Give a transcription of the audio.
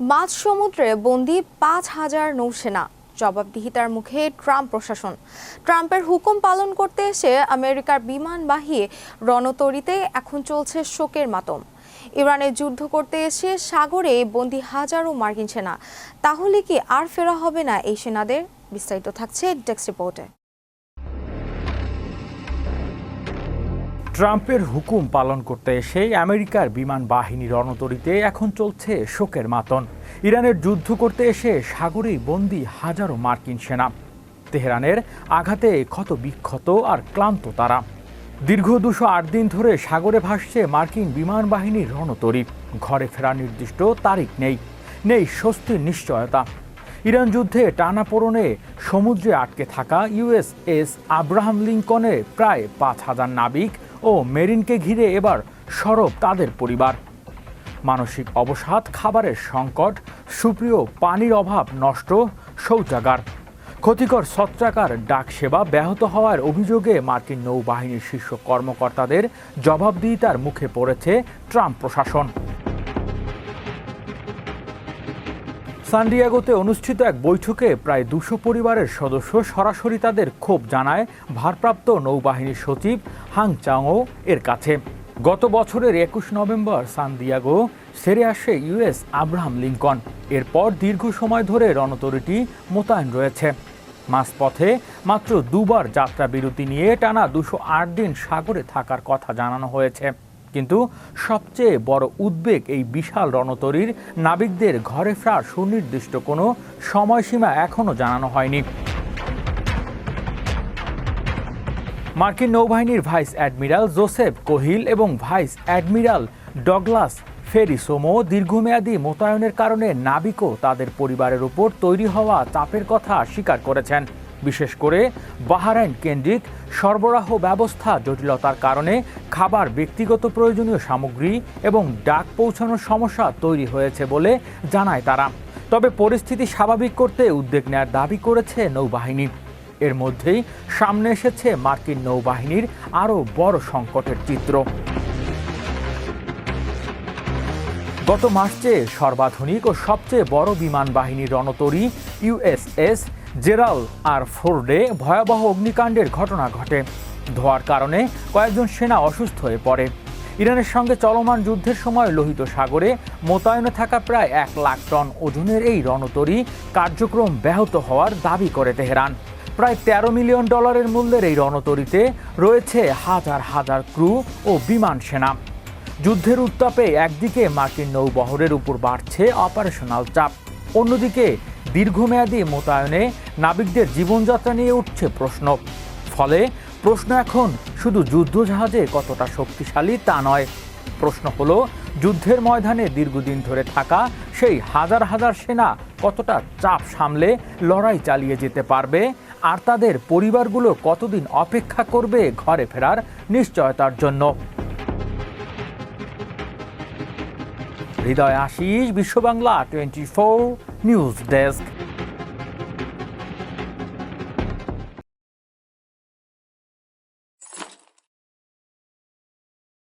মাঝ সমুদ্রে বন্দী ৫,০০০ নৌসেনা, জবাবদিহিতার মুখে ট্রাম্প প্রশাসন। ট্রাম্পের হুকুম পালন করতে এসে আমেরিকার বিমানবাহী রণতরীতে এখন চলছে শোকের মাতম। ইরানে যুদ্ধ করতে এসে সাগরে বন্দী হাজারো মার্কিন সেনা। তাহলে কি আর ফেরা হবে না এই সেনাদের? বিস্তারিত থাকছে ডেস্ক রিপোর্টে। ট্রাম্পের হুকুম পালন করতে এসে আমেরিকার বিমান বাহিনী রণতরীতে এখন চলছে শোকের মাতন। ইরানের যুদ্ধ করতে এসে সাগরেই বন্দী হাজারো মার্কিন সেনা। তেহরানের আঘাতে ক্ষত বিক্ষত আর ক্লান্ত তারা। দীর্ঘ ২০৮ দিন ধরে সাগরে ভাসছে মার্কিন বিমান বাহিনীর রণতরী। ঘরে ফেরার নির্দিষ্ট তারিখ নেই স্বস্তির নিশ্চয়তা। ইরান যুদ্ধে টানাপোড়েনে সমুদ্রে আটকে থাকা USS আব্রাহাম লিঙ্কনের প্রায় ৫,০০০ নাবিক ও মেরিনকে ঘিরে এবার সরব তাদের পরিবার। মানসিক অবসাদ, খাবারের সংকট, সুপ্রিয় পানির অভাব, নষ্ট শৌচাগার, ক্ষতিকর ছত্রাকার ডাক সেবা ব্যাহত হওয়ার অভিযোগে মার্কিন নৌবাহিনীর শীর্ষ কর্মকর্তাদের জবাবদিহিতার মুখে পড়েছে ট্রাম্প প্রশাসন। সান ডিয়েগোতে অনুষ্ঠিত এক বৈঠকে প্রায় ২০০ পরিবারের সদস্য সরাসরি তাদের ক্ষোভ জানায় ভারপ্রাপ্ত নৌবাহিনীর সচিব হাং চাংও এর কাছে। গত বছরের ২১ নভেম্বর সান ডিয়েগো ছেড়ে আসে US আব্রাহাম লিঙ্কন। এরপর দীর্ঘ সময় ধরে রণতরীটি মোতায়েন রয়েছে। মাঝপথে মাত্র দুবার যাত্রা বিরতি নিয়ে টানা ২০৮ দিন সাগরে থাকার কথা জানানো হয়েছে। কিন্তু সবচেয়ে বড় উদ্বেগ, এই বিশাল রণতরীর নাবিকদের ঘরে ফেরার সুনির্দিষ্ট কোনো সময়সীমা এখনও জানানো হয়নি। মার্কিন নৌবাহিনীর ভাইস অ্যাডমিরাল জোসেফ কোহিল এবং ভাইস অ্যাডমিরাল ডগলাস ফেরিসোমো দীর্ঘমেয়াদী মোতায়েনের কারণে নাবিক ও তাদের পরিবারের উপর তৈরি হওয়া চাপের কথা স্বীকার করেছেন। বিশেষ করে বাহরাইন কেন্দ্রিক সরবরাহ ব্যবস্থা জটিলতার কারণে খাবার, ব্যক্তিগত প্রয়োজনীয় সামগ্রী এবং ডাক পৌঁছানোর সমস্যা তৈরি হয়েছে বলে জানায় তারা। তবে পরিস্থিতি স্বাভাবিক করতে উদ্যোগ নেওয়ার দাবি করেছে নৌবাহিনী। এর মধ্যেই সামনে এসেছে মার্কিন নৌবাহিনীর আরও বড় সংকটের চিত্র। গত মার্চে সর্বাধুনিক ও সবচেয়ে বড় বিমান বাহিনীর রণতরী USS জেরাল্ড আর ফোর্ডে ভয়াবহ অগ্নিকাণ্ডের ঘটনা ঘটে। ধোঁয়ার কারণে কয়েকজন সেনা অসুস্থ হয়ে পড়ে। ইরানের সঙ্গে চলমান যুদ্ধের সময় লোহিত সাগরে মোতায়েনে থাকা প্রায় ১ লাখ টন ওজনের এই রণতরী কার্যক্রম ব্যাহত হওয়ার দাবি করে তেহরান। প্রায় $১৩ মিলিয়ন মূল্যের এই রণতরীতে রয়েছে হাজার হাজার ক্রু ও বিমান সেনা। যুদ্ধের উত্তাপে একদিকে মার্কিন নৌবহরের উপর বাড়ছে অপারেশনাল চাপ, অন্যদিকে দীর্ঘমেয়াদী মোতায়েনে নাবিকদের জীবনযাত্রা নিয়ে উঠছে প্রশ্ন। ফলে প্রশ্ন এখন শুধু যুদ্ধজাহাজে কতটা শক্তিশালী তা নয়, প্রশ্ন হলো যুদ্ধের ময়দানে দীর্ঘদিন ধরে থাকা সেই হাজার হাজার সেনা কতটা চাপ সামলে লড়াই চালিয়ে যেতে পারবে, আর তাদের পরিবারগুলো কতদিন অপেক্ষা করবে ঘরে ফেরার নিশ্চয়তার জন্য। হৃদয় আশিস, বিশ্ব বাংলা 24 নিউজ ডেস্ক।